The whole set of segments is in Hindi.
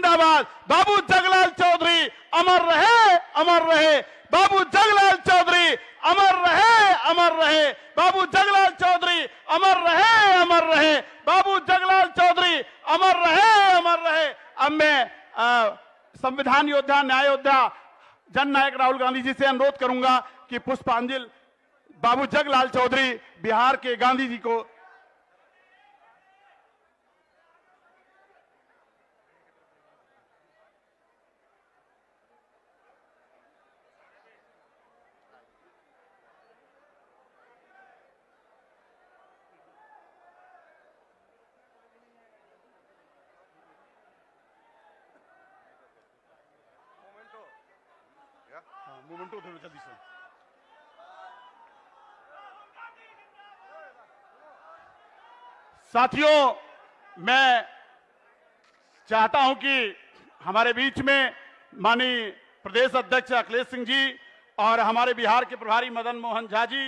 जिंदाबाद। बाबू जगलाल चौधरी अमर रहे, अमर रहे। बाबू जगलाल चौधरी अमर रहे, अमर रहे। बाबू जगलाल चौधरी अमर रहे, अमर रहे। बाबू जगलाल चौधरी अमर रहे, अमर रहे। अब मैं संविधान योद्धा, न्याय योद्धा, जननायक राहुल गांधी जी से अनुरोध करूंगा कि पुष्पांजलि बाबू जगलाल चौधरी बिहार के गांधी जी को। मूवमेंट हो जल्दी से। साथियों, मैं चाहता हूं कि हमारे बीच में माननीय प्रदेश अध्यक्ष अखिलेश सिंह जी और हमारे बिहार के प्रभारी मदन मोहन झा जी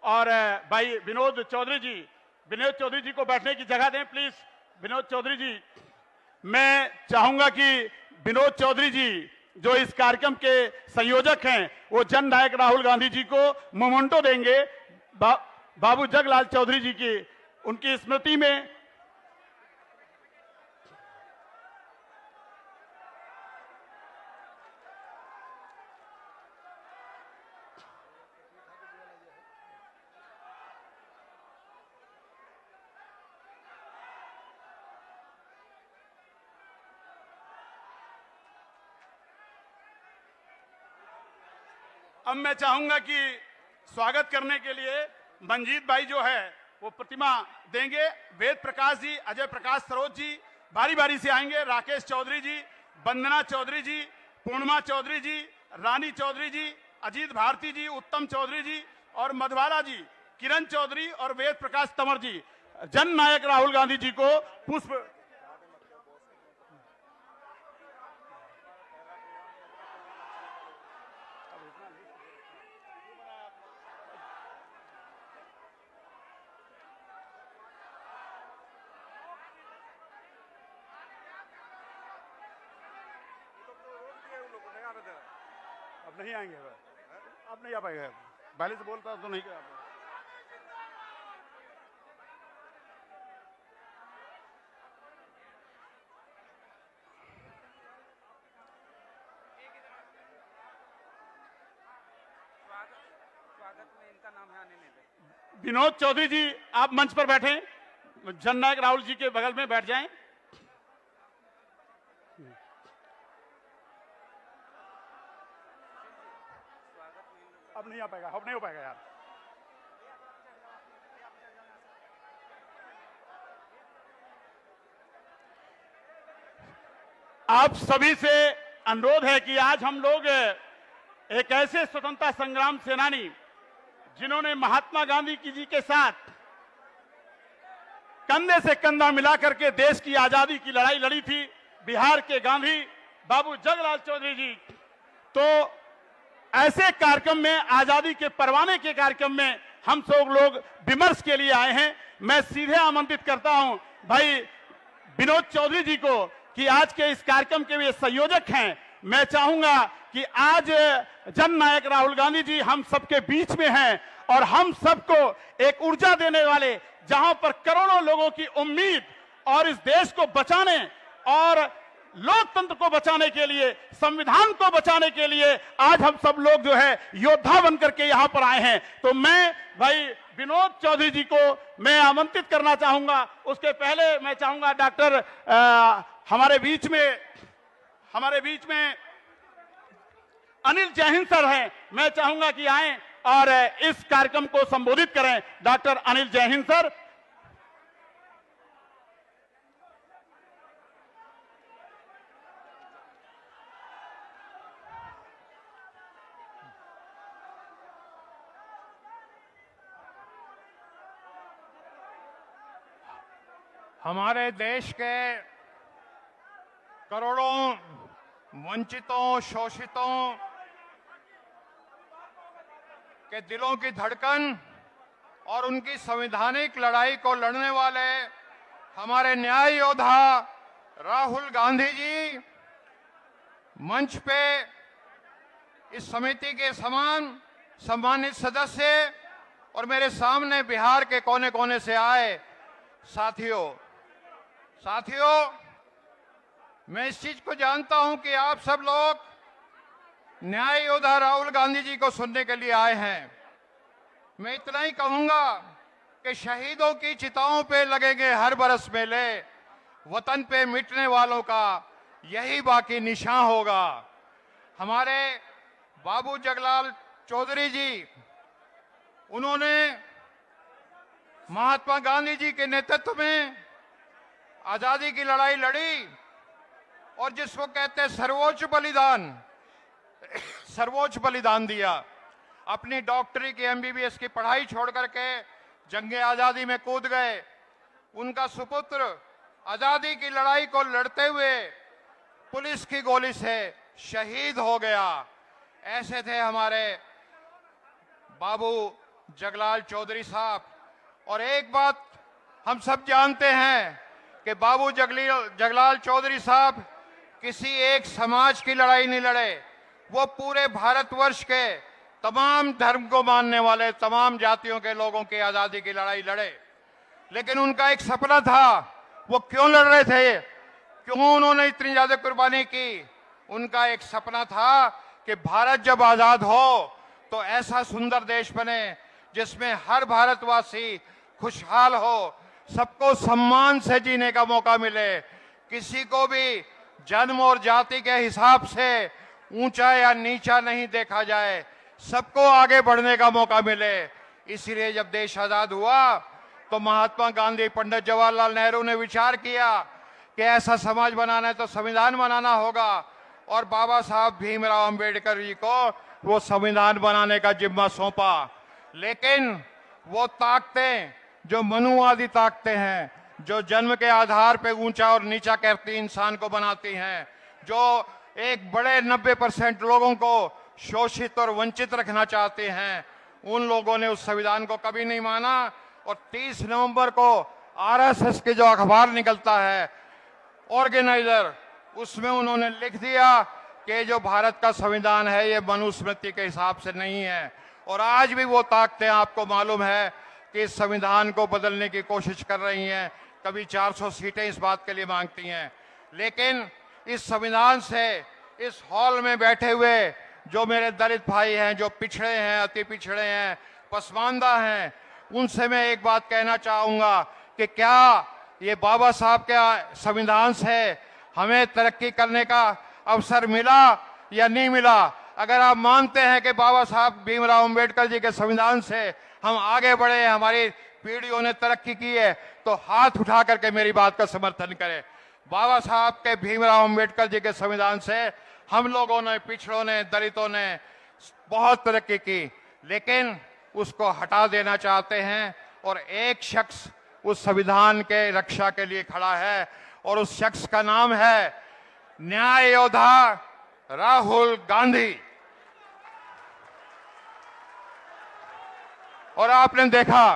और भाई विनोद चौधरी जी को बैठने की जगह दें प्लीज। विनोद चौधरी जी, मैं चाहूंगा कि विनोद चौधरी जी जो इस कार्यक्रम के संयोजक हैं वो जन नायक राहुल गांधी जी को मोमेंटो देंगे। बाबू जगलाल चौधरी जी की उनकी स्मृति में। अब मैं चाहूंगा कि स्वागत करने के लिए मंजीत भाई जो है वो प्रतिमा देंगे। वेद प्रकाश जी, अजय प्रकाश सरोज जी बारी बारी से आएंगे। राकेश चौधरी जी, वंदना चौधरी जी, पूर्णिमा चौधरी जी, रानी चौधरी जी, अजीत भारती जी, उत्तम चौधरी जी और मधवाला जी, किरण चौधरी और वेद प्रकाश तंवर जी जन नायक राहुल गांधी जी को पुष्प। अब नहीं आएंगे, अब नहीं आ पाएगा। पहले से बोलता तो नहीं। स्वागत में इनका नाम है आने नहीं दे। विनोद चौधरी जी आप मंच पर बैठें, जननायक राहुल जी के बगल में बैठ जाएं। अब नहीं आ पाएगा, अब नहीं हो पाएगा यार। आप सभी से अनुरोध है कि आज हम लोग एक ऐसे स्वतंत्रता संग्राम सेनानी जिन्होंने महात्मा गांधी जी के साथ कंधे से कंधा मिलाकर के देश की आजादी की लड़ाई लड़ी थी, बिहार के गांधी बाबू जगलाल चौधरी जी। तो ऐसे कार्यक्रम में, आजादी के परवाने के कार्यक्रम में हम सब लोग विमर्श के लिए आए हैं। मैं सीधे आमंत्रित करता हूं भाई विनोद चौधरी जी को कि आज के इस कार्यक्रम के वे संयोजक हैं। मैं चाहूंगा कि आज जन नायक राहुल गांधी जी हम सबके बीच में हैं और हम सबको एक ऊर्जा देने वाले, जहां पर करोड़ों लोगों की उम्मीद और इस देश को बचाने और लोकतंत्र को बचाने के लिए, संविधान को बचाने के लिए आज हम सब लोग जो है योद्धा बनकर के यहां पर आए हैं। तो मैं भाई विनोद चौधरी जी को मैं आमंत्रित करना चाहूंगा। उसके पहले मैं चाहूंगा डॉक्टर हमारे बीच में अनिल जैहिंद सर हैं, मैं चाहूंगा कि आए और इस कार्यक्रम को संबोधित करें। Doctor Anil Jaihind sir. हमारे देश के करोड़ों वंचितों, शोषितों के दिलों की धड़कन और उनकी संवैधानिक लड़ाई को लड़ने वाले हमारे न्याय योद्धा राहुल गांधी जी मंच पे इस समिति के सम्मानित सदस्य और मेरे सामने बिहार के कोने कोने से आए साथियों, मैं इस चीज को जानता हूं कि आप सब लोग न्याय योद्धा राहुल गांधी जी को सुनने के लिए आए हैं। मैं इतना ही कहूंगा कि शहीदों की चिताओं पे लगेंगे हर बरस मेले, वतन पे मिटने वालों का यही बाकी निशान होगा। हमारे बाबू जगलाल चौधरी जी, उन्होंने महात्मा गांधी जी के नेतृत्व में आजादी की लड़ाई लड़ी और जिसको कहते हैं सर्वोच्च बलिदान दिया। अपनी डॉक्टरी की MBBS की पढ़ाई छोड़ करके जंगे आजादी में कूद गए। उनका सुपुत्र आजादी की लड़ाई को लड़ते हुए पुलिस की गोली से शहीद हो गया। ऐसे थे हमारे बाबू जगलाल चौधरी साहब। और एक बात हम सब जानते हैं कि बाबू जगलाल चौधरी साहब किसी एक समाज की लड़ाई नहीं लड़े, वो पूरे भारतवर्ष के तमाम धर्म को मानने वाले तमाम जातियों के लोगों की आजादी की लड़ाई लड़े। लेकिन उनका एक सपना था। वो क्यों लड़ रहे थे, क्यों उन्होंने इतनी ज्यादा कुर्बानी की? उनका एक सपना था कि भारत जब आजाद हो तो ऐसा सुंदर देश बने जिसमें हर भारतवासी खुशहाल हो, सबको सम्मान से जीने का मौका मिले, किसी को भी जन्म और जाति के हिसाब से ऊंचा या नीचा नहीं देखा जाए, सबको आगे बढ़ने का मौका मिले। इसीलिए जब देश आजाद हुआ तो महात्मा गांधी, पंडित जवाहरलाल नेहरू ने विचार किया कि ऐसा समाज बनाना है तो संविधान बनाना होगा, और बाबा साहब भीमराव अंबेडकर जी को वो संविधान बनाने का जिम्मा सौंपा। लेकिन वो ताकतें जो मनुवादी ताकतें हैं, जो जन्म के आधार पे ऊंचा और नीचा करती इंसान को बनाती हैं, जो एक बड़े 90% लोगों को शोषित और वंचित रखना चाहते हैं, उन लोगों ने उस संविधान को कभी नहीं माना। और 30 नवंबर को RSS के जो अखबार निकलता है ऑर्गेनाइजर, उसमें उन्होंने लिख दिया कि जो भारत का संविधान है ये मनुस्मृति के हिसाब से नहीं है। और आज भी वो ताकतें, आपको मालूम है कि इस संविधान को बदलने की कोशिश कर रही हैं। कभी 400 सीटें इस बात के लिए मांगती हैं। लेकिन इस संविधान से इस हॉल में बैठे हुए जो मेरे दलित भाई हैं, जो पिछड़े हैं, अति पिछड़े हैं, पसमानदा हैं, उनसे मैं एक बात कहना चाहूंगा कि क्या ये बाबा साहब के संविधान से हमें तरक्की करने का अवसर मिला या नहीं मिला? अगर आप मानते हैं कि बाबा साहब भीमराव अंबेडकर जी के संविधान से हम आगे बढ़े, हमारी पीढ़ियों ने तरक्की की है, तो हाथ उठा करके मेरी बात का समर्थन करें। बाबा साहब के भीमराव अंबेडकर जी के संविधान से हम लोगों ने, पिछड़ों ने, दलितों ने बहुत तरक्की की, लेकिन उसको हटा देना चाहते हैं। और एक शख्स उस संविधान के रक्षा के लिए खड़ा है और उस शख्स का नाम है न्याय योद्धा राहुल गांधी। और आपने देखा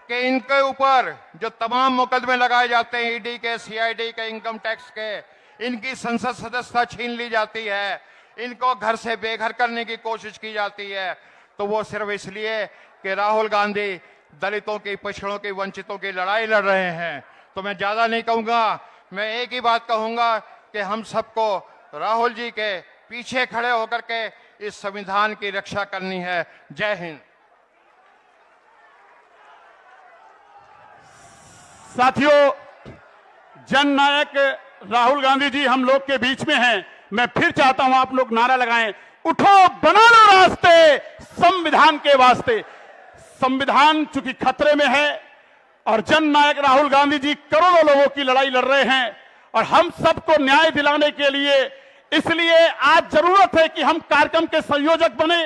कि इनके ऊपर जो तमाम मुकदमे लगाए जाते हैं, ईडी के, CID के, इनकम टैक्स के, इनकी संसद सदस्यता छीन ली जाती है, इनको घर से बेघर करने की कोशिश की जाती है, तो वो सिर्फ इसलिए कि राहुल गांधी दलितों की, पिछड़ों की, वंचितों की लड़ाई लड़ रहे हैं। तो मैं ज्यादा नहीं कहूंगा, मैं एक ही बात कहूंगा कि हम सबको राहुल जी के पीछे खड़े होकर के इस संविधान की रक्षा करनी है। जय हिंद। साथियों, जननायक राहुल गांधी जी हम लोग के बीच में हैं। मैं फिर चाहता हूं आप लोग नारा लगाएं, उठो बना लो रास्ते संविधान के वास्ते। संविधान चूंकि खतरे में है और जननायक राहुल गांधी जी करोड़ों लोगों की लड़ाई लड़ रहे हैं और हम सबको न्याय दिलाने के लिए, इसलिए आज जरूरत है कि हम कार्यक्रम के संयोजक बने।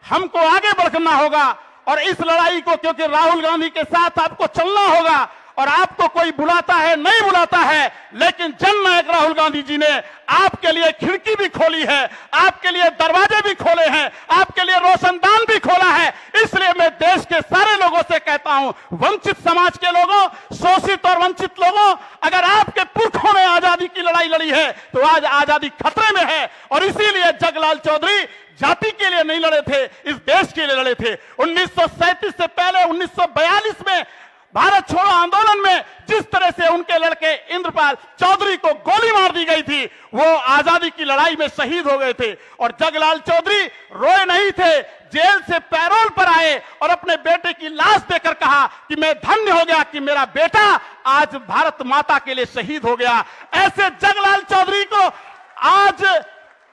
हमको आगे बढ़ना होगा और इस लड़ाई को, क्योंकि राहुल गांधी के साथ आपको चलना होगा और आपको कोई बुलाता है नहीं बुलाता है, लेकिन जननायक राहुल गांधी जी ने आपके लिए खिड़की भी खोली है, आपके लिए दरवाजे भी खोले हैं, आपके लिए रोशनदान भी खोला है। इसलिए मैं देश के सारे लोगों से कहता हूं, वंचित समाज के लोगों, शोषित और वंचित लोगों, अगर आपके पुरखों ने आजादी की लड़ाई लड़ी है तो आज आजादी खतरे में है। और इसीलिए जगलाल चौधरी जाति के लिए नहीं लड़े थे, इस देश के लिए लड़े थे। 1937 से पहले 1942 में भारत छोड़ो आंदोलन में जिस तरह से उनके लड़के इंद्रपाल चौधरी को गोली मार दी गई थी, वो आजादी की लड़ाई में शहीद हो गए थे। और जगलाल चौधरी रोए नहीं थे, जेल से पैरोल पर आए और अपने बेटे की लाश देकर कहा कि मैं धन्य हो गया कि मेरा बेटा आज भारत माता के लिए शहीद हो गया। ऐसे जगलाल चौधरी को आज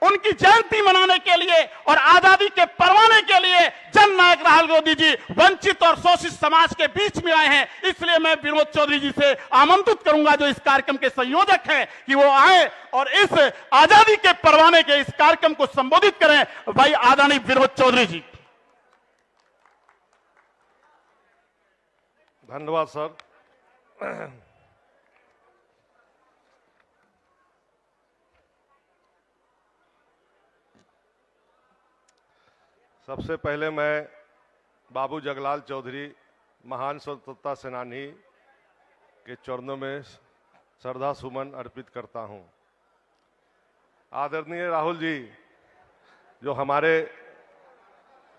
उनकी जयंती मनाने के लिए और आजादी के परवाने के लिए जननायक राहुल गांधी जी वंचित और शोषित समाज के बीच में आए हैं। इसलिए मैं विनोद चौधरी जी से आमंत्रित करूंगा, जो इस कार्यक्रम के संयोजक हैं, कि वो आए और इस आजादी के परवाने के इस कार्यक्रम को संबोधित करें। भाई आदरणीय विनोद चौधरी जी। धन्यवाद सर। सबसे पहले मैं बाबू जगलाल चौधरी, महान स्वतंत्रता सेनानी के चरणों में श्रद्धा सुमन अर्पित करता हूं। आदरणीय राहुल जी, जो हमारे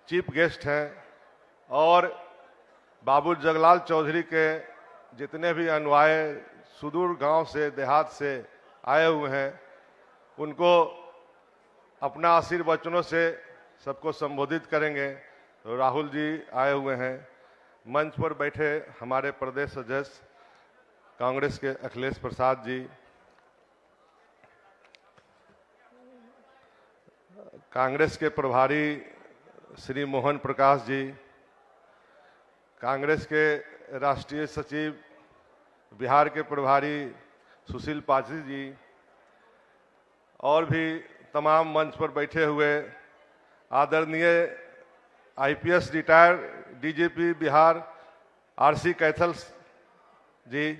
चीफ गेस्ट हैं, और बाबू जगलाल चौधरी के जितने भी अनुयायी सुदूर गांव से, देहात से आए हुए हैं, उनको अपना आशीर्वचनों से सबको संबोधित करेंगे। तो राहुल जी आए हुए हैं, मंच पर बैठे हमारे प्रदेश अध्यक्ष कांग्रेस के अखिलेश प्रसाद जी, कांग्रेस के प्रभारी श्री मोहन प्रकाश जी, कांग्रेस के राष्ट्रीय सचिव बिहार के प्रभारी सुशील पाजी जी, और भी तमाम मंच पर बैठे हुए आदरणीय IPS retired DGP Bihar RC Kaithal ji,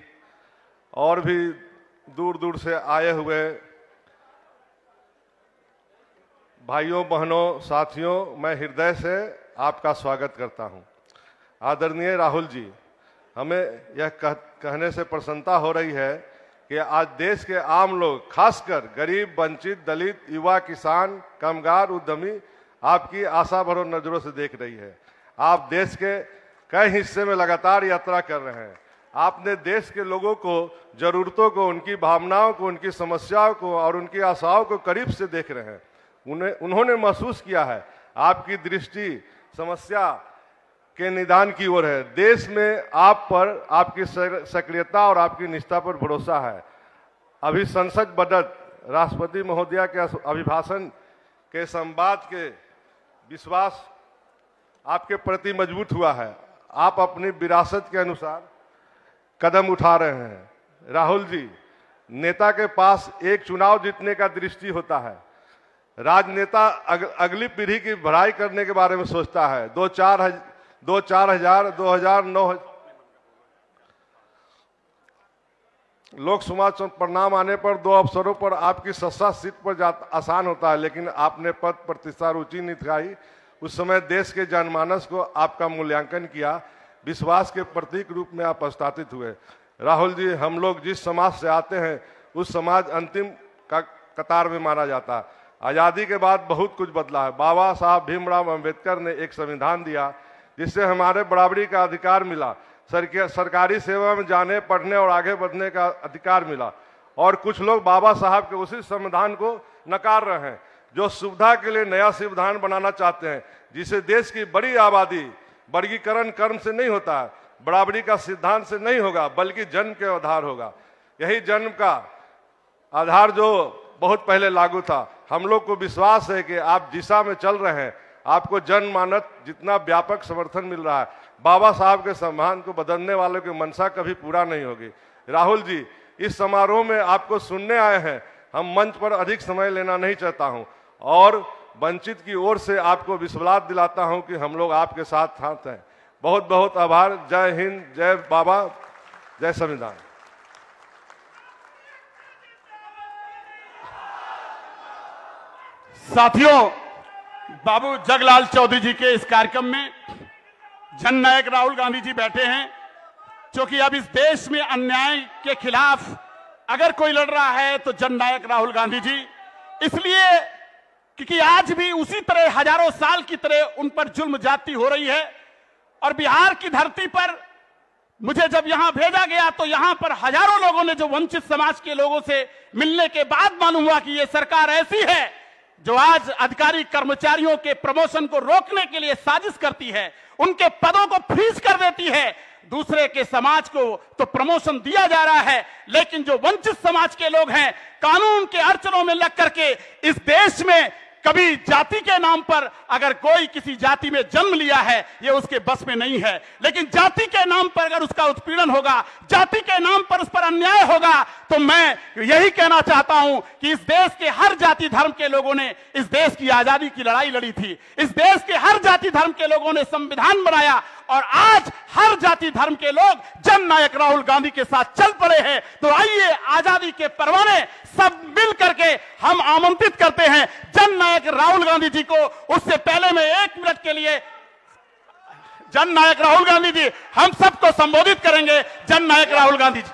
और भी दूर दूर से आए हुए भाइयों बहनों साथियों, मैं हृदय से आपका स्वागत करता हूं। आदरणीय राहुल जी, हमें यह कहने से प्रसन्नता हो रही है कि आज देश के आम लोग, खासकर गरीब, वंचित, दलित, युवा, किसान, कामगार, उद्यमी आपकी आशा भरो नजरों से देख रही है। आप देश के कई हिस्से में लगातार यात्रा कर रहे हैं। आपने देश के लोगों को, जरूरतों को, उनकी भावनाओं को, उनकी समस्याओं को और उनकी आशाओं को करीब से देख रहे हैं। उन्होंने महसूस किया है, आपकी दृष्टि समस्या के निदान की ओर है। देश में आप पर, आपकी सक्रियता और आपकी निष्ठा पर भरोसा है। अभी संसद बजट, राष्ट्रपति महोदया के अभिभाषण के संवाद के विश्वास आपके प्रति मजबूत हुआ है। आप अपनी विरासत के अनुसार कदम उठा रहे हैं। राहुल जी, नेता के पास एक चुनाव जीतने का दृष्टि होता है। राजनेता अगली पीढ़ी की भलाई करने के बारे में सोचता है। 2009 लोक समाज परिणाम आने पर 2 अवसरों पर आपकी सत्ता सीट पर आसान होता है, लेकिन आपने पद प्रतिष्ठा रुचि नहीं दिखाई। उस समय देश के जनमानस को आपका मूल्यांकन किया, विश्वास के प्रतीक रूप में आप स्थापित हुए। राहुल जी, हम लोग जिस समाज से आते हैं उस समाज अंतिम कतार में माना जाता है। आज़ादी के बाद बहुत कुछ बदला है। बाबा साहब भीमराव अंबेडकर ने एक संविधान दिया जिससे हमारे बराबरी का अधिकार मिला, सरकारी सेवा में जाने, पढ़ने और आगे बढ़ने का अधिकार मिला। और कुछ लोग बाबा साहब के उसी संविधान को नकार रहे हैं, जो सुविधा के लिए नया संविधान बनाना चाहते हैं, जिसे देश की बड़ी आबादी वर्गीकरण कर्म से नहीं होता है, बराबरी का सिद्धांत से नहीं होगा, बल्कि जन्म के आधार होगा। यही जन्म का आधार जो बहुत पहले लागू था। हम लोग को विश्वास है कि आप दिशा में चल रहे हैं। आपको जनमानस जितना व्यापक समर्थन मिल रहा है, बाबा साहब के सम्मान को बदलने वालों की मंशा कभी पूरा नहीं होगी। राहुल जी, इस समारोह में आपको सुनने आए हैं। हम मंच पर अधिक समय लेना नहीं चाहता हूं और वंचित की ओर से आपको विश्वास दिलाता हूं कि हम लोग आपके साथ हैं। बहुत बहुत आभार। जय हिंद, जय बाबा। जय संविधान। साथियों, बाबू जगलाल चौधरी जी के इस कार्यक्रम में जननायक राहुल गांधी जी बैठे हैं, क्योंकि अब इस देश में अन्याय के खिलाफ अगर कोई लड़ रहा है तो जननायक राहुल गांधी जी। इसलिए क्योंकि आज भी उसी तरह हजारों साल की तरह उन पर जुल्म जाती हो रही है। और बिहार की धरती पर मुझे जब यहां भेजा गया तो यहां पर हजारों लोगों ने, जो वंचित समाज के लोगों से मिलने के बाद मालूम हुआ कि यह सरकार ऐसी है जो आज अधिकारी कर्मचारियों के प्रमोशन को रोकने के लिए साजिश करती है, उनके पदों को फ्रीज कर देती है। दूसरे के समाज को तो प्रमोशन दिया जा रहा है, लेकिन जो वंचित समाज के लोग हैं कानून के अड़चनों में लग करके इस देश में कभी जाति के नाम पर, अगर कोई किसी जाति में जन्म लिया है ये उसके बस में नहीं है, लेकिन जाति के नाम पर अगर उसका उत्पीड़न होगा, जाति के नाम पर उस पर अन्याय होगा, तो मैं यही कहना चाहता हूं कि इस देश के हर जाति धर्म के लोगों ने इस देश की आजादी की लड़ाई लड़ी थी। इस देश के हर जाति धर्म के लोगों ने संविधान बनाया और आज हर जाति धर्म के लोग जननायक राहुल गांधी के साथ चल पड़े हैं। तो आइए आजादी के परवाने सब मिल करके हम आमंत्रित करते हैं जननायक राहुल गांधी जी को। उससे पहले मैं 1 मिनट के लिए जननायक राहुल गांधी जी, हम सबको संबोधित करेंगे। जननायक राहुल गांधी जी।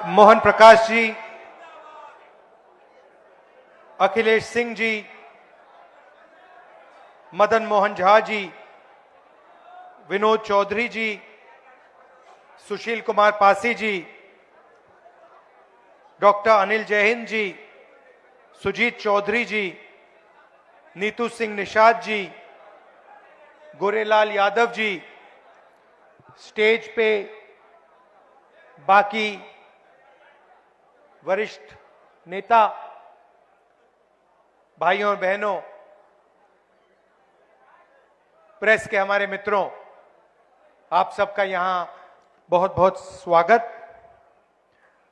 मोहन प्रकाश जी, अखिलेश सिंह जी, मदन मोहन झा जी, विनोद चौधरी जी, सुशील कुमार पासी जी, डॉक्टर अनिल जैहिंद जी, सुजीत चौधरी जी, नीतू सिंह निषाद जी, गोरेलाल यादव जी, स्टेज पे बाकी वरिष्ठ नेता, भाइयों और बहनों, प्रेस के हमारे मित्रों, आप सबका यहां बहुत बहुत स्वागत।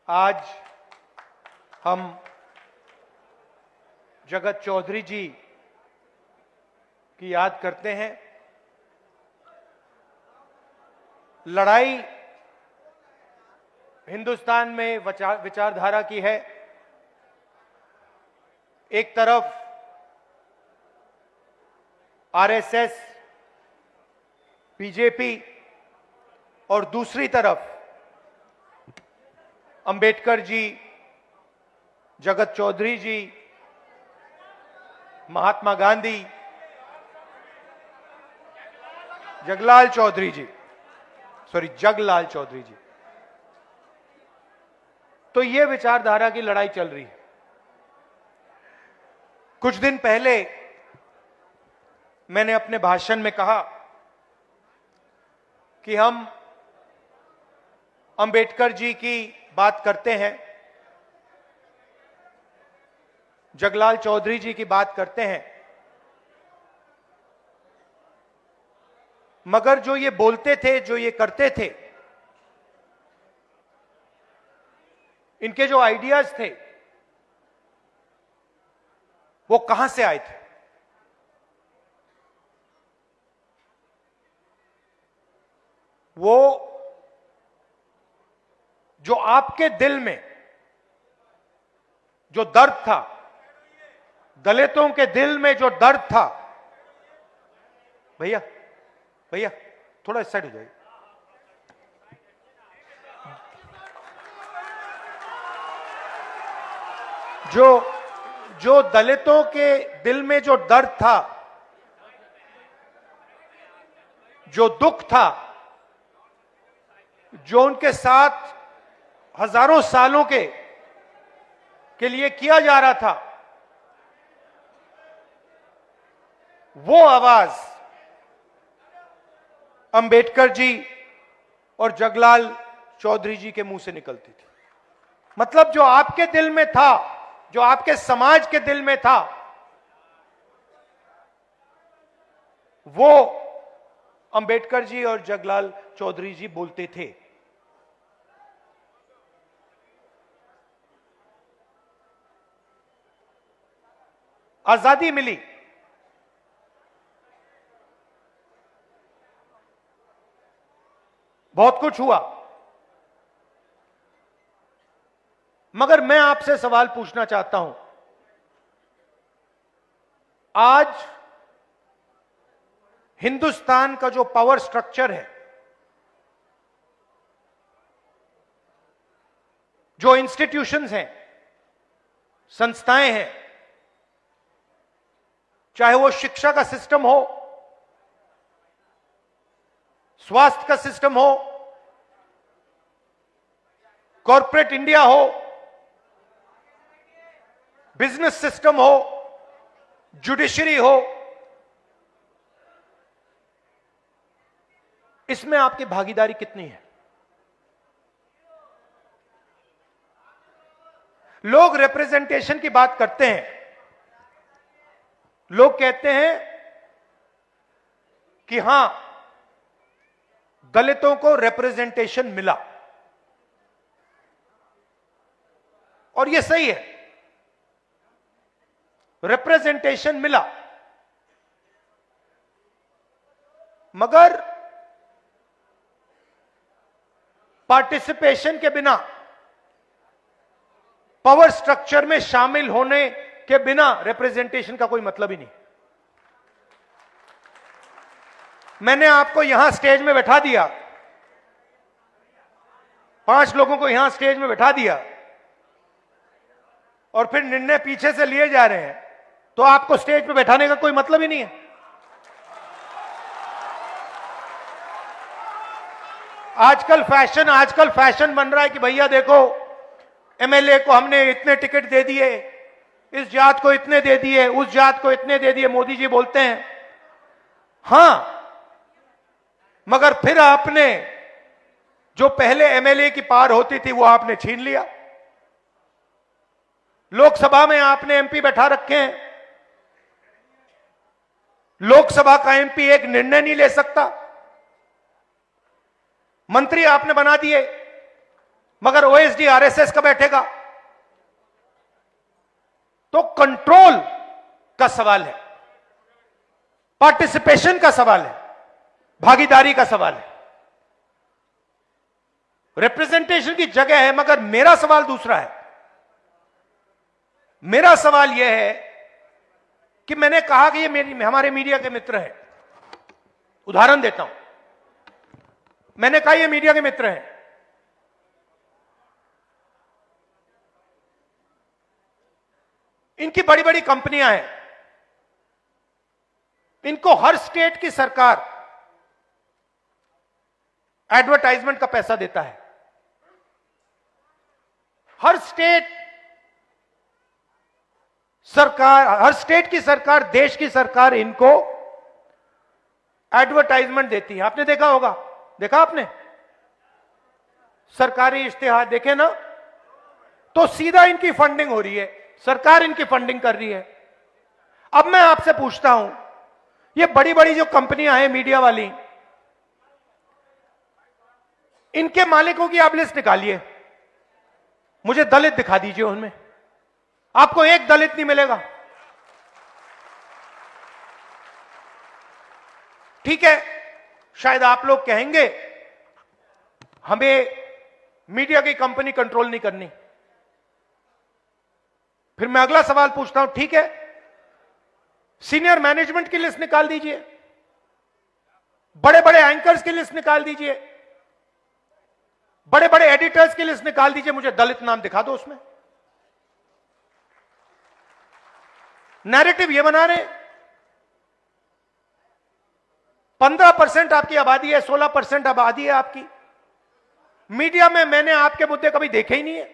आज हम जगत चौधरी जी की याद करते हैं। लड़ाई हिंदुस्तान में विचारधारा की है। एक तरफ आरएसएस, बीजेपी और दूसरी तरफ अंबेडकर जी, जगत चौधरी जी, महात्मा गांधी, जगलाल चौधरी जी, जगलाल चौधरी जी। तो यह विचारधारा की लड़ाई चल रही है। कुछ दिन पहले मैंने अपने भाषण में कहा कि हम अंबेडकर जी की बात करते हैं, जगलाल चौधरी जी की बात करते हैं, मगर जो ये बोलते थे, जो ये करते थे, इनके जो आइडियाज थे वो कहां से आए थे? वो जो आपके दिल में जो दर्द था, दलितों के दिल में जो दर्द था, भैया भैया थोड़ा इस साइड हो जाइए। जो दलितों के दिल में जो दर्द था, जो दुख था, जो उनके साथ हजारों सालों के लिए किया जा रहा था, वो आवाज अंबेडकर जी और जगलाल चौधरी जी के मुंह से निकलती थी। मतलब जो आपके दिल में था, जो आपके समाज के दिल में था, वो अंबेडकर जी और जगलाल चौधरी जी बोलते थे। आजादी मिली, बहुत कुछ हुआ, मगर मैं आपसे सवाल पूछना चाहता हूं, आज हिंदुस्तान का जो पावर स्ट्रक्चर है, जो इंस्टीट्यूशंस हैं, संस्थाएं हैं, चाहे वो शिक्षा का सिस्टम हो, स्वास्थ्य का सिस्टम हो, कॉर्पोरेट इंडिया हो, बिजनेस सिस्टम हो, जुडिशरी हो, इसमें आपकी भागीदारी कितनी है? लोग रिप्रेजेंटेशन की बात करते हैं, लोग कहते हैं कि हां, दलितों को रिप्रेजेंटेशन मिला, और यह सही है, रिप्रेजेंटेशन मिला, मगर पार्टिसिपेशन के बिना, पावर स्ट्रक्चर में शामिल होने के बिना रिप्रेजेंटेशन का कोई मतलब ही नहीं। मैंने आपको यहां स्टेज में बैठा दिया, 5 लोगों को यहां स्टेज में बैठा दिया, और फिर निर्णय पीछे से लिए जा रहे हैं, तो आपको स्टेज पे बैठाने का कोई मतलब ही नहीं है। आजकल फैशन बन रहा है कि भैया देखो, एमएलए को हमने इतने टिकट दे दिए, इस जात को इतने दे दिए, उस जात को इतने दे दिए। मोदी जी बोलते हैं हां, मगर फिर आपने जो पहले एमएलए की पार होती थी वो आपने छीन लिया। लोकसभा में आपने एमपी बैठा रखे हैं, लोकसभा का एमपी एक निर्णय नहीं ले सकता, मंत्री आपने बना दिए, मगर ओएसडी आरएसएस का बैठेगा। तो कंट्रोल का सवाल है, पार्टिसिपेशन का सवाल है, भागीदारी का सवाल है। रिप्रेजेंटेशन की जगह है, मगर मेरा सवाल दूसरा है। मेरा सवाल यह है कि मैंने कहा कि ये हमारे मीडिया के मित्र हैं। उदाहरण देता हूं, मैंने कहा ये मीडिया के मित्र हैं, इनकी बड़ी बड़ी कंपनियां हैं, इनको हर स्टेट की सरकार एडवर्टाइजमेंट का पैसा देता है। हर स्टेट की सरकार, देश की सरकार इनको एडवर्टाइजमेंट देती है। आपने देखा होगा, देखा आपने सरकारी इश्तिहार देखे ना, तो सीधा इनकी फंडिंग हो रही है, सरकार इनकी फंडिंग कर रही है। अब मैं आपसे पूछता हूं, ये बड़ी बड़ी जो कंपनियां हैं मीडिया वाली, इनके मालिकों की आप लिस्ट निकालिए, मुझे दलित दिखा दीजिए उनमें, आपको एक दलित नहीं मिलेगा। ठीक है, शायद आप लोग कहेंगे हमें मीडिया की कंपनी कंट्रोल नहीं करनी। फिर मैं अगला सवाल पूछता हूं, ठीक है, सीनियर मैनेजमेंट की लिस्ट निकाल दीजिए, बड़े बड़े एंकर्स की लिस्ट निकाल दीजिए, बड़े बड़े एडिटर्स की लिस्ट निकाल दीजिए, मुझे दलित नाम दिखा दो उसमें। नैरेटिव ये बना रहे, 15% आपकी आबादी है, 16% आबादी है आपकी। मीडिया में मैंने आपके मुद्दे कभी देखे ही नहीं है।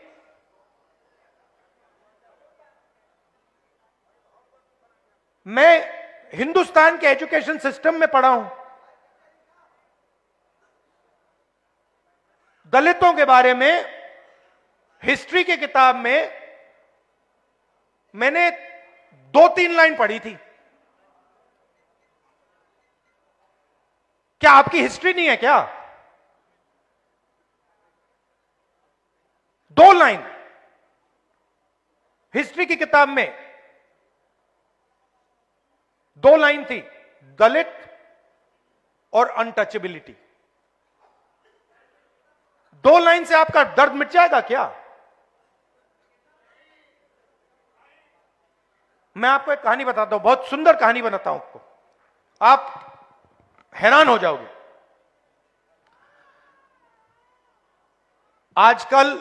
मैं हिंदुस्तान के एजुकेशन सिस्टम में पढ़ा हूं, दलितों के बारे में हिस्ट्री की किताब में मैंने 2-3 लाइन पढ़ी थी। क्या आपकी हिस्ट्री नहीं है क्या? 2 लाइन हिस्ट्री की किताब में 2 लाइन थी, दलित और अनटचेबिलिटी। 2 लाइन से आपका दर्द मिट जाएगा क्या? मैं आपको एक कहानी बताता हूं, बहुत सुंदर कहानी बताता हूं आपको, आप हैरान हो जाओगे। आजकल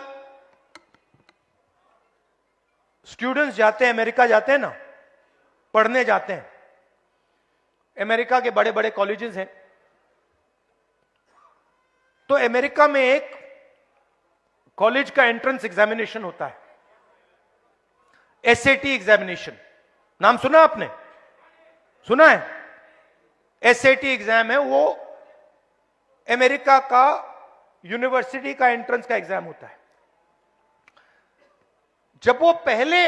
स्टूडेंट्स जाते हैं, अमेरिका जाते हैं ना, पढ़ने जाते हैं। अमेरिका के बड़े बड़े कॉलेजेस हैं। तो अमेरिका में एक कॉलेज का एंट्रेंस एग्जामिनेशन होता है, एसएटी एग्जामिनेशन। नाम सुना आपने? सुना है? एसएटी एग्जाम है, वो अमेरिका का यूनिवर्सिटी का एंट्रेंस का एग्जाम होता है। जब वो पहले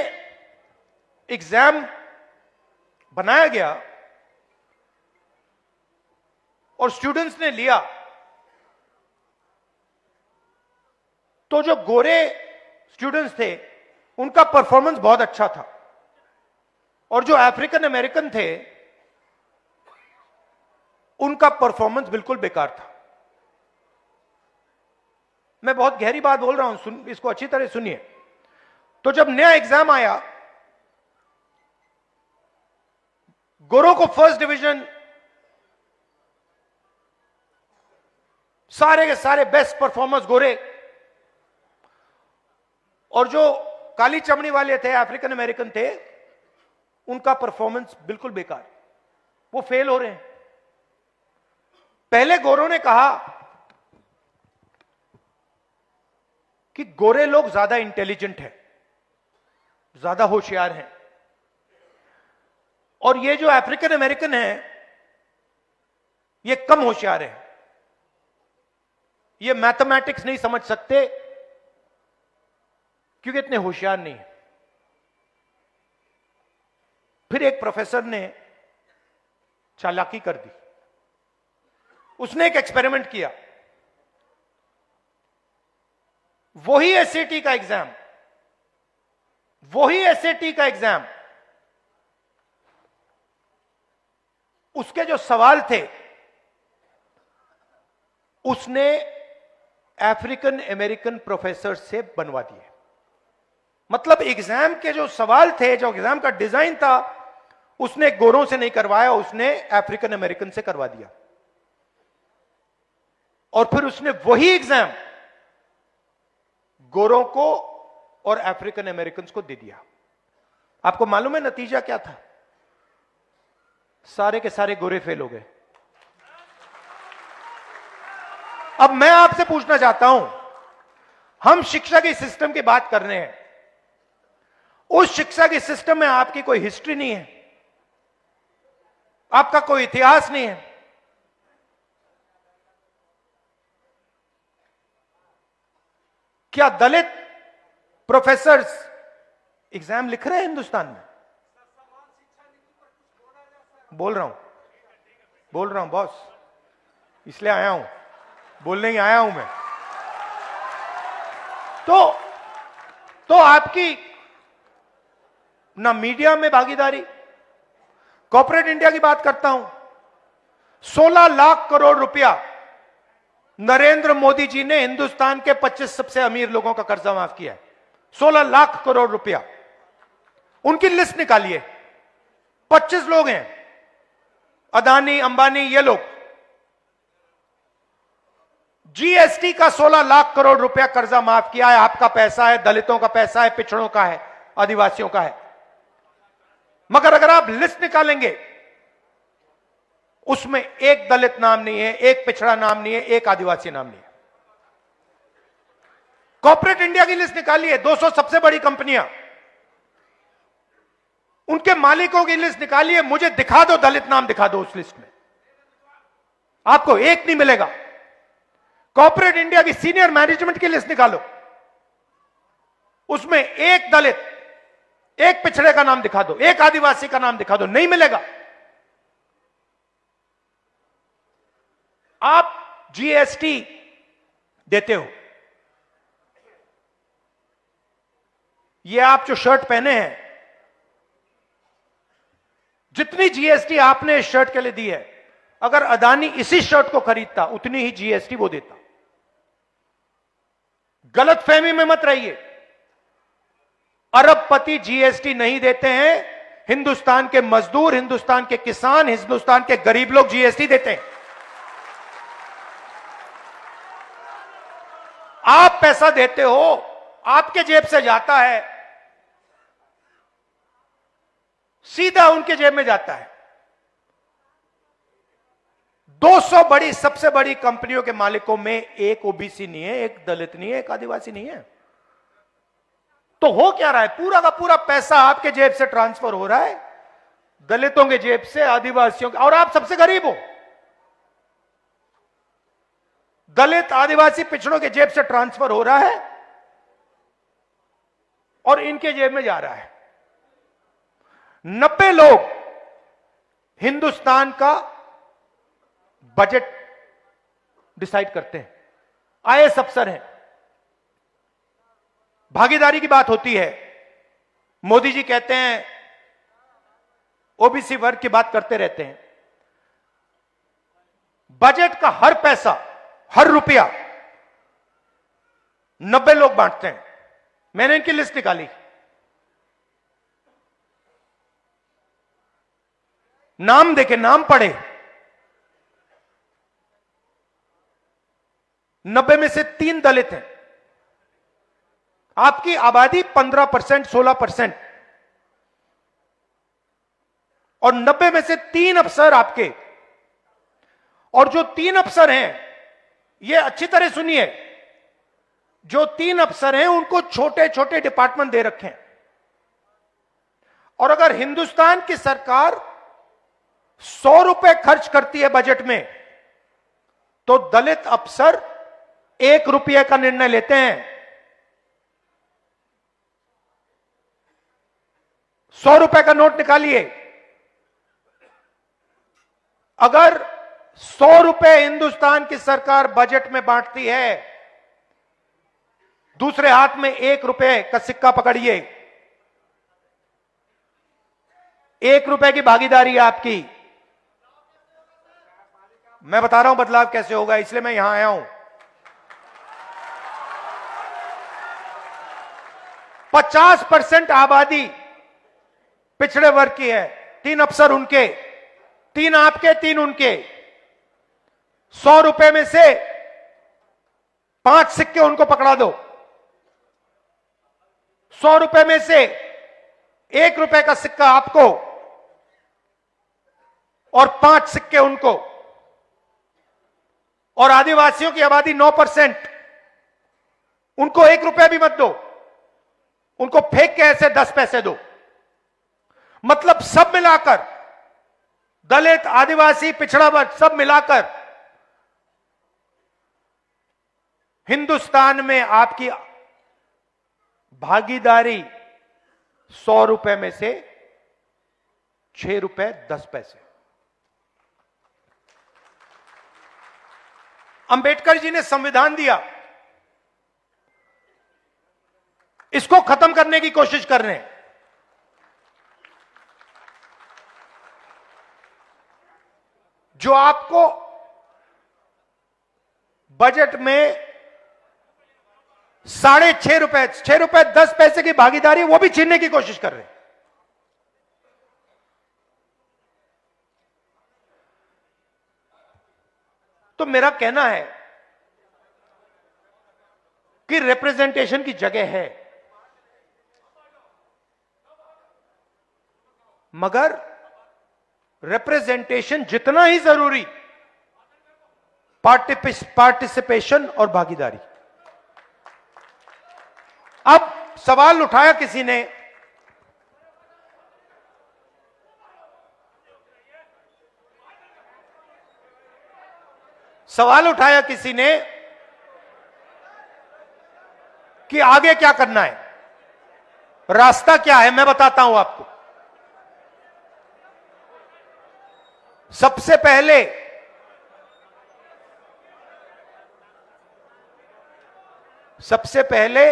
एग्जाम बनाया गया और स्टूडेंट्स ने लिया, तो जो गोरे स्टूडेंट्स थे उनका परफॉर्मेंस बहुत अच्छा था, और जो अफ्रीकन अमेरिकन थे उनका परफॉर्मेंस बिल्कुल बेकार था। मैं बहुत गहरी बात बोल रहा हूं, इसको अच्छी तरह सुनिए। तो जब नया एग्जाम आया, गोरों को फर्स्ट डिवीजन, सारे के सारे बेस्ट परफॉर्मर्स गोरे, और जो काली चमड़ी वाले थे, अफ्रीकन अमेरिकन थे, उनका परफॉर्मेंस बिल्कुल बेकार, वो फेल हो रहे हैं। पहले गोरों ने कहा कि गोरे लोग ज्यादा इंटेलिजेंट हैं, ज्यादा होशियार हैं, और ये जो अफ्रीकन अमेरिकन हैं ये कम होशियार हैं, ये मैथमेटिक्स नहीं समझ सकते क्योंकि इतने होशियार नहीं है। फिर एक प्रोफेसर ने चालाकी कर दी, उसने एक एक्सपेरिमेंट किया। वही एसएटी का एग्जाम, उसके जो सवाल थे उसने अफ्रीकन अमेरिकन प्रोफेसर से बनवा दिए। मतलब एग्जाम के जो सवाल थे, जो एग्जाम का डिजाइन था, उसने गोरों से नहीं करवाया, उसने अफ्रीकन अमेरिकन से करवा दिया। और फिर उसने वही एग्जाम गोरों को और अफ्रीकन अमेरिकन को दे दिया। आपको मालूम है नतीजा क्या था? सारे के सारे गोरे फेल हो गए। अब मैं आपसे पूछना चाहता हूं, हम शिक्षा के सिस्टम की बात कर रहे हैं, उस शिक्षा के सिस्टम में आपकी कोई हिस्ट्री नहीं है, आपका कोई इतिहास नहीं है। क्या दलित प्रोफेसर्स एग्जाम लिख रहे हैं हिंदुस्तान में? बोल रहा हूं बॉस, इसलिए आया हूं, बोलने ही आया हूं मैं। तो आपकी ना मीडिया में भागीदारी, कॉर्पोरेट इंडिया की बात करता हूं, 16 लाख करोड़ रुपया नरेंद्र मोदी जी ने हिंदुस्तान के 25 सबसे अमीर लोगों का कर्जा माफ किया है। 16 लाख करोड़ रुपया, उनकी लिस्ट निकालिए। 25 लोग हैं, अदानी, अंबानी, ये लोग। जीएसटी का 16 लाख करोड़ रुपया कर्जा माफ किया है। आपका पैसा है, दलितों का पैसा है, पिछड़ों का है, आदिवासियों का है। मगर अगर आप लिस्ट निकालेंगे, उसमें एक दलित नाम नहीं है, एक पिछड़ा नाम नहीं है, एक आदिवासी नाम नहीं है। कॉर्पोरेट इंडिया की लिस्ट निकालिए, 200 सबसे बड़ी कंपनियां, उनके मालिकों की लिस्ट निकालिए, मुझे दिखा दो, दलित नाम दिखा दो उस लिस्ट में, आपको एक नहीं मिलेगा। कॉर्पोरेट इंडिया की सीनियर मैनेजमेंट की लिस्ट निकालो, उसमें एक दलित, एक पिछड़े का नाम दिखा दो, एक आदिवासी का नाम दिखा दो, नहीं मिलेगा। आप जीएसटी देते हो। ये आप जो शर्ट पहने हैं, जितनी जीएसटी आपने इस शर्ट के लिए दी है, अगर अदानी इसी शर्ट को खरीदता उतनी ही जीएसटी वो देता। गलतफहमी में मत रहिए। अरबपति जीएसटी नहीं देते हैं। हिंदुस्तान के मजदूर, हिंदुस्तान के किसान, हिंदुस्तान के गरीब लोग जीएसटी देते हैं। आप पैसा देते हो, आपके जेब से जाता है, सीधा उनके जेब में जाता है। 200 बड़ी, सबसे बड़ी कंपनियों के मालिकों में एक ओबीसी नहीं है, एक दलित नहीं है, एक आदिवासी नहीं है। तो हो क्या रहा है? पूरा का पूरा पैसा आपके जेब से ट्रांसफर हो रहा है, दलितों के जेब से, आदिवासियों के, और आप सबसे गरीब हो। दलित, आदिवासी, पिछड़ों के जेब से ट्रांसफर हो रहा है और इनके जेब में जा रहा है। 90 लोग हिंदुस्तान का बजट डिसाइड करते हैं, आईएएस अफसर हैं। भागीदारी की बात होती है, मोदी जी कहते हैं ओबीसी वर्ग की बात करते रहते हैं। बजट का हर पैसा, हर रुपया 90 लोग बांटते हैं। मैंने इनकी लिस्ट निकाली। नाम देखे, नाम पढ़े। 90 में से 3 दलित हैं। आपकी आबादी 15%, 16%, और 90 में से 3 अफसर आपके। और जो 3 अफसर हैं, ये अच्छी तरह सुनिए, जो 3 अफसर हैं उनको छोटे छोटे डिपार्टमेंट दे रखे हैं। और अगर हिंदुस्तान की सरकार 100 रुपए खर्च करती है बजट में, तो दलित अफसर 1 रुपये का निर्णय लेते हैं। 100 रुपए का नोट निकालिए। अगर 100 रुपए हिंदुस्तान की सरकार बजट में बांटती है, दूसरे हाथ में 1 रुपए का सिक्का पकड़िए। 1 रुपए की भागीदारी है आपकी। मैं बता रहा हूं बदलाव कैसे होगा, इसलिए मैं यहां आया हूं। 50% आबादी पिछड़े वर्ग की है। 3 अफसर उनके, 3 आपके, 3 उनके। 100 रुपए में से 5 सिक्के उनको पकड़ा दो। 100 रुपए में से 1 रुपए का सिक्का आपको और 5 सिक्के उनको। और आदिवासियों की आबादी 9%, उनको 1 रुपया भी मत दो, उनको फेंक के ऐसे 10 पैसे दो। मतलब सब मिलाकर, दलित, आदिवासी, पिछड़ा वर्ग, सब मिलाकर हिंदुस्तान में आपकी भागीदारी 100 रुपए में से 6 रुपए 10 पैसे। अंबेडकर जी ने संविधान दिया, इसको खत्म करने की कोशिश कर रहे हैं। जो आपको बजट में 6.5 रुपए, 6 रुपए 10 पैसे की भागीदारी, वो भी छीनने की कोशिश कर रहे हैं। तो मेरा कहना है कि रिप्रेजेंटेशन की जगह है, मगर रिप्रेजेंटेशन जितना ही जरूरी, पार्टिसिपेशन और भागीदारी। अब सवाल उठाया किसी ने, कि आगे क्या करना है, रास्ता क्या है। मैं बताता हूं आपको। सबसे पहले सबसे पहले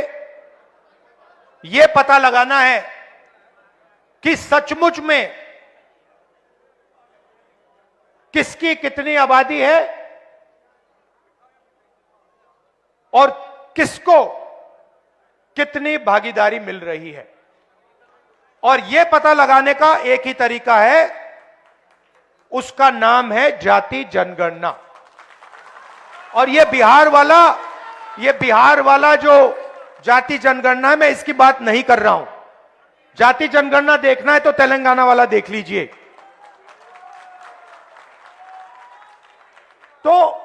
यह पता लगाना है कि सचमुच में किसकी कितनी आबादी है और किसको कितनी भागीदारी मिल रही है। और यह पता लगाने का एक ही तरीका है, उसका नाम है जाति जनगणना। और यह बिहार वाला जो जाति जनगणना है, मैं इसकी बात नहीं कर रहा हूं। जाति जनगणना देखना है तो तेलंगाना वाला देख लीजिए। तो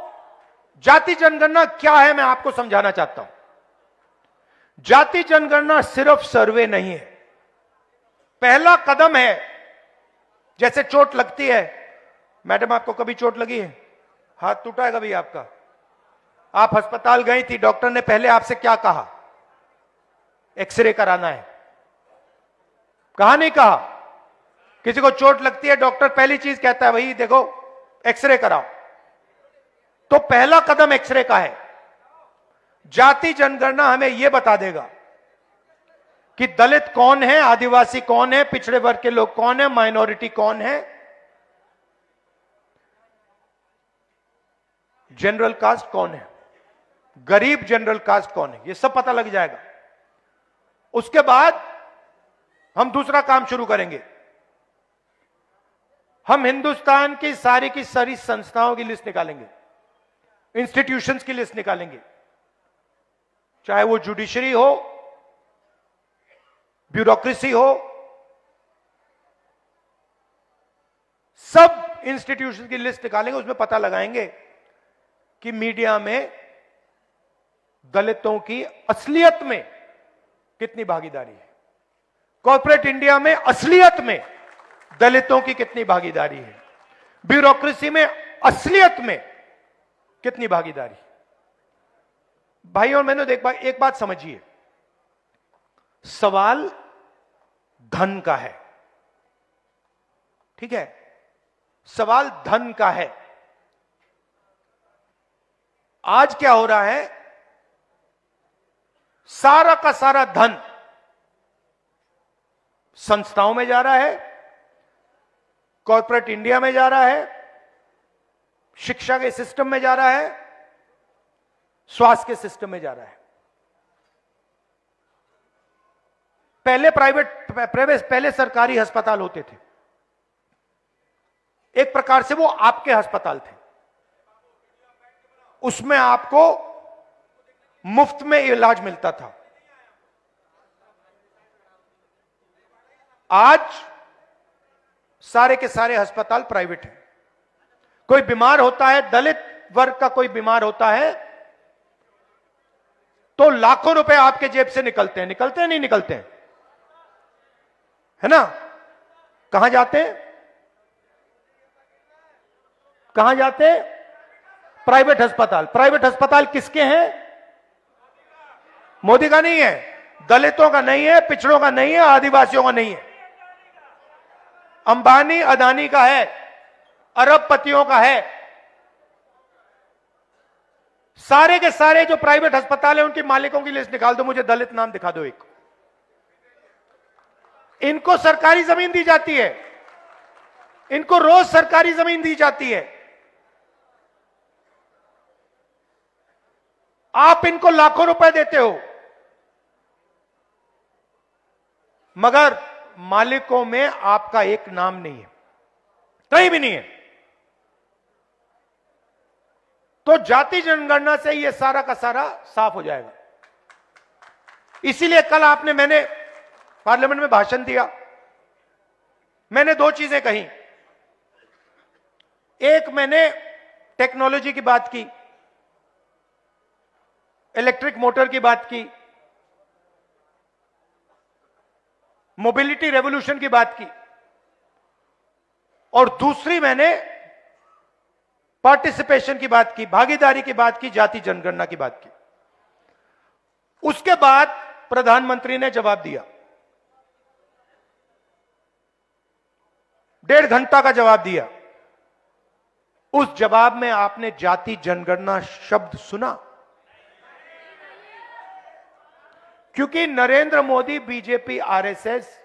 जाति जनगणना क्या है, मैं आपको समझाना चाहता हूं। जाति जनगणना सिर्फ सर्वे नहीं है, पहला कदम है। जैसे चोट लगती है, मैडम आपको कभी चोट लगी है? हाथ टूटा है कभी आपका? आप अस्पताल गई थी, डॉक्टर ने पहले आपसे क्या कहा? एक्सरे कराना है। कहा नहीं कहा? किसी को चोट लगती है, डॉक्टर पहली चीज कहता है भाई देखो एक्सरे कराओ। तो पहला कदम एक्सरे का है। जाति जनगणना हमें यह बता देगा कि दलित कौन है, आदिवासी कौन है, पिछड़े वर्ग के लोग कौन है, माइनॉरिटी कौन है, जनरल कास्ट कौन है, गरीब जनरल कास्ट कौन है, यह सब पता लग जाएगा। उसके बाद हम दूसरा काम शुरू करेंगे। हम हिंदुस्तान की सारी संस्थाओं की लिस्ट निकालेंगे, इंस्टीट्यूशंस की लिस्ट निकालेंगे, चाहे वो जुडिशरी हो, ब्यूरोक्रेसी हो, सब इंस्टीट्यूशन की लिस्ट निकालेंगे। उसमें पता लगाएंगे कि मीडिया में दलितों की असलियत में कितनी भागीदारी है, कॉर्पोरेट इंडिया में असलियत में दलितों की कितनी भागीदारी है, ब्यूरोक्रेसी में असलियत में कितनी भागीदारी। भाई और मैंने एक बात समझिए, सवाल धन का है, ठीक है, सवाल धन का है। आज क्या हो रहा है, सारा का सारा धन संस्थाओं में जा रहा है, कॉर्पोरेट इंडिया में जा रहा है, शिक्षा के सिस्टम में जा रहा है, स्वास्थ्य के सिस्टम में जा रहा है। पहले सरकारी अस्पताल होते थे, एक प्रकार से वो आपके अस्पताल थे, उसमें आपको मुफ्त में इलाज मिलता था। आज सारे के सारे अस्पताल प्राइवेट हैं। कोई बीमार होता है, दलित वर्ग का कोई बीमार होता है, तो लाखों रुपए आपके जेब से निकलते हैं नहीं निकलते हैं, है ना? कहां जाते हैं? कहां जाते हैं? प्राइवेट अस्पताल। प्राइवेट अस्पताल किसके हैं? मोदी का नहीं है, दलितों का नहीं है, पिछड़ों का नहीं है, आदिवासियों का नहीं है, अंबानी अदानी का है, अरबपतियों का है। सारे के सारे जो प्राइवेट अस्पताल है उनके मालिकों की लिस्ट निकाल दो, मुझे दलित नाम दिखा दो एक। इनको सरकारी जमीन दी जाती है, इनको रोज सरकारी जमीन दी जाती है, आप इनको लाखों रुपए देते हो, मगर मालिकों में आपका एक नाम नहीं है, कहीं भी नहीं है। तो जाति जनगणना से ये सारा का सारा साफ हो जाएगा। इसीलिए कल मैंने पार्लियामेंट में भाषण दिया, मैंने दो चीजें कही। एक, मैंने टेक्नोलॉजी की बात की, इलेक्ट्रिक मोटर की बात की, मोबिलिटी रेवोल्यूशन की बात की, और दूसरी मैंने पार्टिसिपेशन की बात की, भागीदारी की बात की, जाति जनगणना की बात की। उसके बाद प्रधानमंत्री ने जवाब दिया, 1.5 घंटा का जवाब दिया। उस जवाब में आपने जाति जनगणना शब्द सुना? क्योंकि नरेंद्र मोदी, बीजेपी, आरएसएस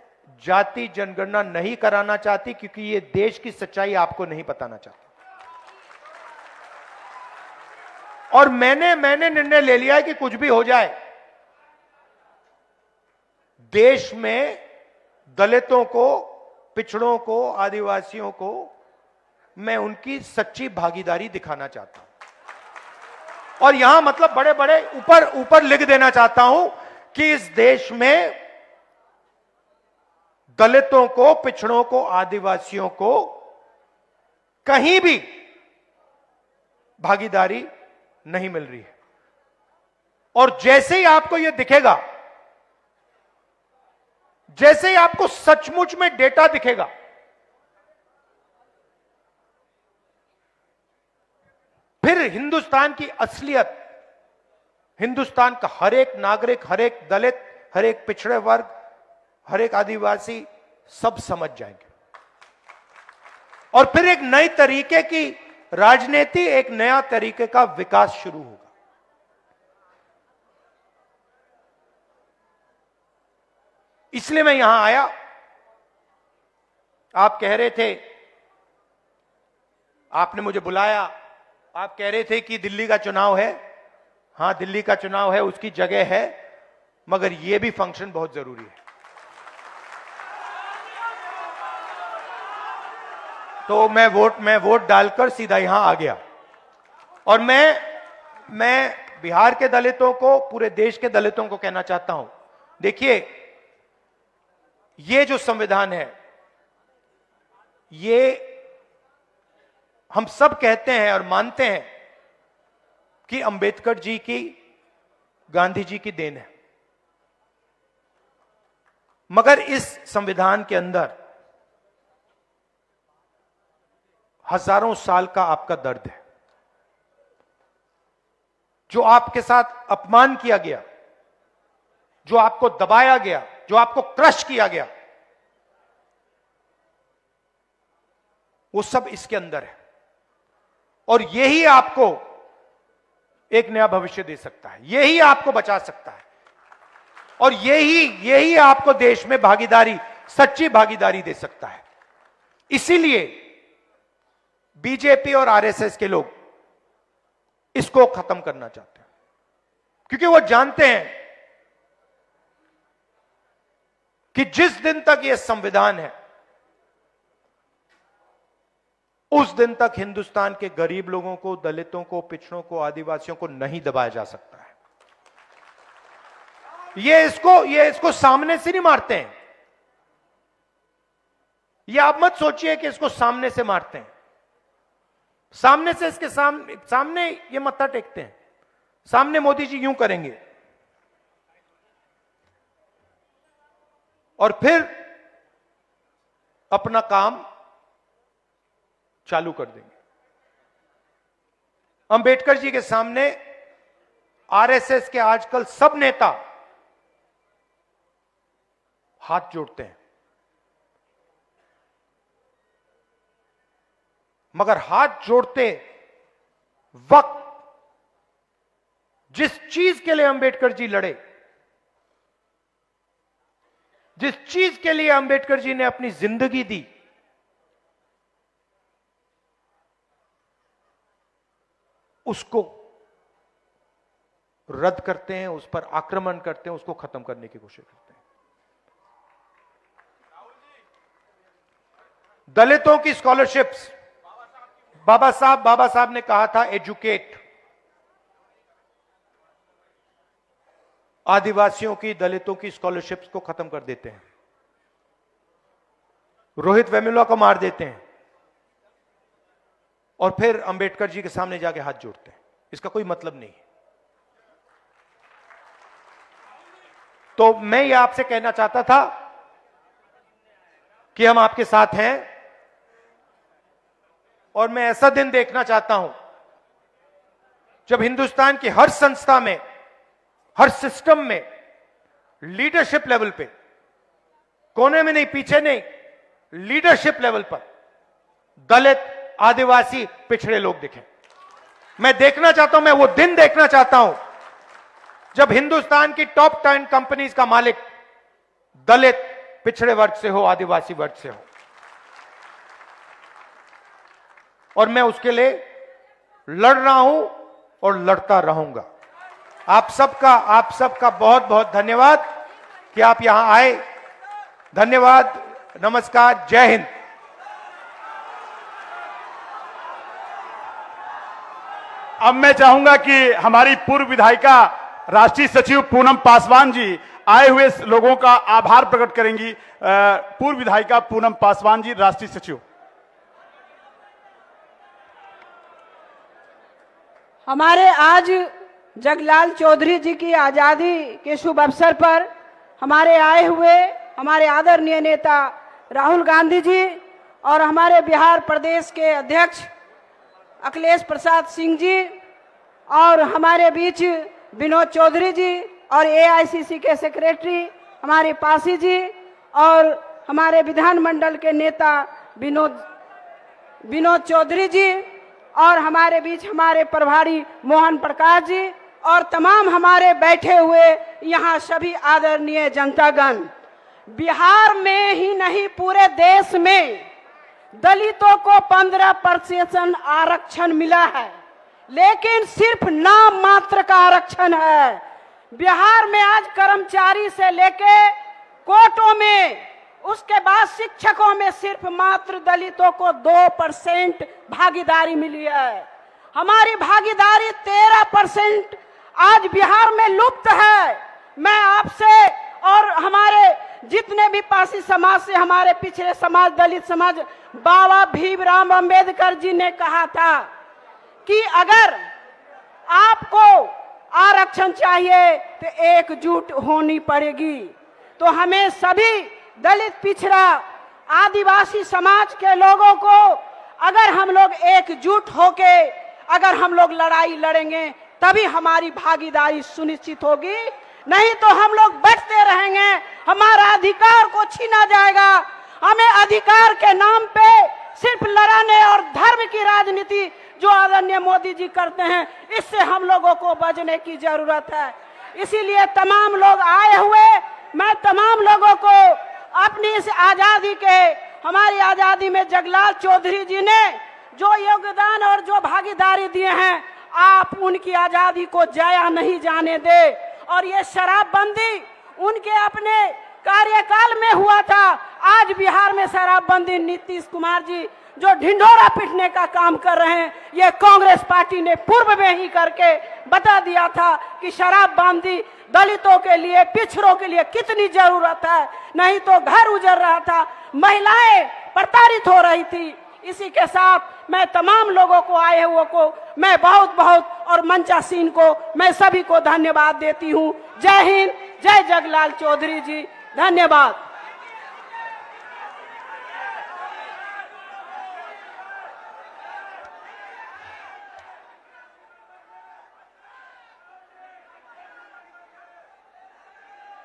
जाति जनगणना नहीं कराना चाहती, क्योंकि ये देश की सच्चाई आपको नहीं बताना चाहती। और मैंने निर्णय ले लिया है कि कुछ भी हो जाए, देश में दलितों को, पिछड़ों को, आदिवासियों को मैं उनकी सच्ची भागीदारी दिखाना चाहता हूं। और यहां मतलब बड़े बड़े ऊपर लिख देना चाहता हूं कि इस देश में दलितों को, पिछड़ों को, आदिवासियों को कहीं भी भागीदारी नहीं मिल रही है। और जैसे ही आपको यह दिखेगा, जैसे ही आपको सचमुच में डेटा दिखेगा, फिर हिंदुस्तान की असलियत, हिंदुस्तान का हर एक नागरिक, हर एक दलित, हर एक पिछड़े वर्ग, हर एक आदिवासी सब समझ जाएंगे। और फिर एक नई तरीके की राजनीति, एक नया तरीके का विकास शुरू होगा। इसलिए मैं यहां आया। आप कह रहे थे, आपने मुझे बुलाया, आप कह रहे थे कि दिल्ली का चुनाव है। हां, दिल्ली का चुनाव है, उसकी जगह है, मगर यह भी फंक्शन बहुत जरूरी है। तो मैं वोट डालकर सीधा यहां आ गया। और मैं बिहार के दलितों को, पूरे देश के दलितों को कहना चाहता हूं, देखिए, ये जो संविधान है, ये हम सब कहते हैं और मानते हैं कि अंबेडकर जी की, गांधी जी की देन है। मगर इस संविधान के अंदर हजारों साल का आपका दर्द है। जो आपके साथ अपमान किया गया, जो आपको दबाया गया, जो आपको क्रश किया गया, वो सब इसके अंदर है। और यही आपको एक नया भविष्य दे सकता है, यही आपको बचा सकता है, और यही आपको देश में भागीदारी, सच्ची भागीदारी दे सकता है। इसीलिए बीजेपी और आरएसएस के लोग इसको खत्म करना चाहते हैं, क्योंकि वो जानते हैं कि जिस दिन तक यह संविधान है, उस दिन तक हिंदुस्तान के गरीब लोगों को, दलितों को, पिछड़ों को, आदिवासियों को नहीं दबाया जा सकता है। ये इसको सामने से नहीं मारते हैं। ये आप मत सोचिए कि इसको सामने से मारते हैं। सामने से इसके सामने ये मत्था टेकते हैं। सामने मोदी जी यूं करेंगे और फिर अपना काम चालू कर देंगे। अंबेडकर जी के सामने आरएसएस के आजकल सब नेता हाथ जोड़ते हैं, मगर हाथ जोड़ते वक्त जिस चीज के लिए अंबेडकर जी लड़े, जिस चीज के लिए अंबेडकर जी ने अपनी जिंदगी दी, उसको रद्द करते हैं, उस पर आक्रमण करते हैं, उसको खत्म करने की कोशिश करते हैं। दलितों की स्कॉलरशिप्स, बाबा साहब ने कहा था एजुकेट। आदिवासियों की, दलितों की स्कॉलरशिप्स को खत्म कर देते हैं, रोहित वेमुला को मार देते हैं, और फिर अंबेडकर जी के सामने जाके हाथ जोड़ते हैं। इसका कोई मतलब नहीं है। तो मैं ये आपसे कहना चाहता था कि हम आपके साथ हैं, और मैं ऐसा दिन देखना चाहता हूं जब हिंदुस्तान की हर संस्था में, हर सिस्टम में, लीडरशिप लेवल पे, कोने में नहीं, पीछे नहीं, लीडरशिप लेवल पर दलित, आदिवासी, पिछड़े लोग दिखें। मैं देखना चाहता हूं, मैं वो दिन देखना चाहता हूं जब हिंदुस्तान की टॉप 10 कंपनीज का मालिक दलित, पिछड़े वर्ग से हो, आदिवासी वर्ग से हो, और मैं उसके लिए लड़ रहा हूं और लड़ता रहूंगा। आप सबका बहुत बहुत धन्यवाद कि आप यहां आए। धन्यवाद, नमस्कार, जय हिंद। अब मैं चाहूंगा कि हमारी पूर्व विधायिका राष्ट्रीय सचिव पूनम पासवान जी आए हुए लोगों का आभार प्रकट करेंगी। पूर्व विधायिका पूनम पासवान जी, राष्ट्रीय सचिव। हमारे आज जगलाल चौधरी जी की आजादी के शुभ अवसर पर हमारे आए हुए हमारे आदरणीय नेता राहुल गांधी जी और हमारे बिहार प्रदेश के अध्यक्ष अखिलेश प्रसाद सिंह जी और हमारे बीच विनोद चौधरी जी और एआईसीसी के सेक्रेटरी हमारे पासी जी और हमारे विधानमंडल के नेता विनोद चौधरी जी और हमारे बीच हमारे प्रभारी मोहन प्रकाश जी और तमाम हमारे बैठे हुए यहाँ सभी आदरणीय जनतागण। बिहार में ही नहीं पूरे देश में दलितों को 15% आरक्षण मिला है, लेकिन सिर्फ नाम मात्र का आरक्षण है। बिहार में आज कर्मचारी से लेके कोर्टों में, उसके बाद शिक्षकों में सिर्फ मात्र दलितों को 2% भागीदारी मिली है। हमारी भागीदारी 13% आज बिहार में लुप्त है। मैं आपसे और हमारे जितने भी पासी समाज से, हमारे पिछड़े समाज, दलित समाज, बाबा भीमराव अंबेडकर जी ने कहा था कि अगर आपको आरक्षण चाहिए तो एकजुट होनी पड़ेगी। तो हमें सभी दलित, पिछड़ा, आदिवासी समाज के लोगों को अगर हम लोग एकजुट होके अगर हम लोग लड़ाई लड़ेंगे तभी हमारी भागीदारी सुनिश्चित होगी, नहीं तो हम लोग बढ़ते रहेंगे, हमारा अधिकार को छीना जाएगा। हमें अधिकार के नाम पे सिर्फ लड़ाने और धर्म की राजनीति जो आदरणीय मोदी जी करते हैं, इससे हम लोगों को बचने की जरूरत है। इसीलिए तमाम लोग आए हुए, मैं तमाम लोगों को अपनी इस आजादी के, हमारी आजादी में जगलाल चौधरी जी ने जो योगदान और जो भागीदारी दिए हैं, आप उनकी आजादी को जाया नहीं जाने दे। और ये शराबबंदी उनके अपने कार्यकाल में हुआ था। आज बिहार में शराबबंदी नीतीश कुमार जी जो ढिंढोरा पीटने का काम कर रहे हैं, ये कांग्रेस पार्टी ने पूर्व में ही करके बता दिया था कि शराबबंदी दलितों के लिए, पिछड़ों के लिए कितनी जरूरत है, नहीं तो घर उजड़ रहा था, महिलाएं प्रताड़ित हो रही थी। इसी के साथ मैं तमाम लोगों को, आए हुए को मैं बहुत बहुत, और मंचासीन को मैं सभी को धन्यवाद देती हूँ। जय हिंद, जय जगलाल चौधरी जी, धन्यवाद।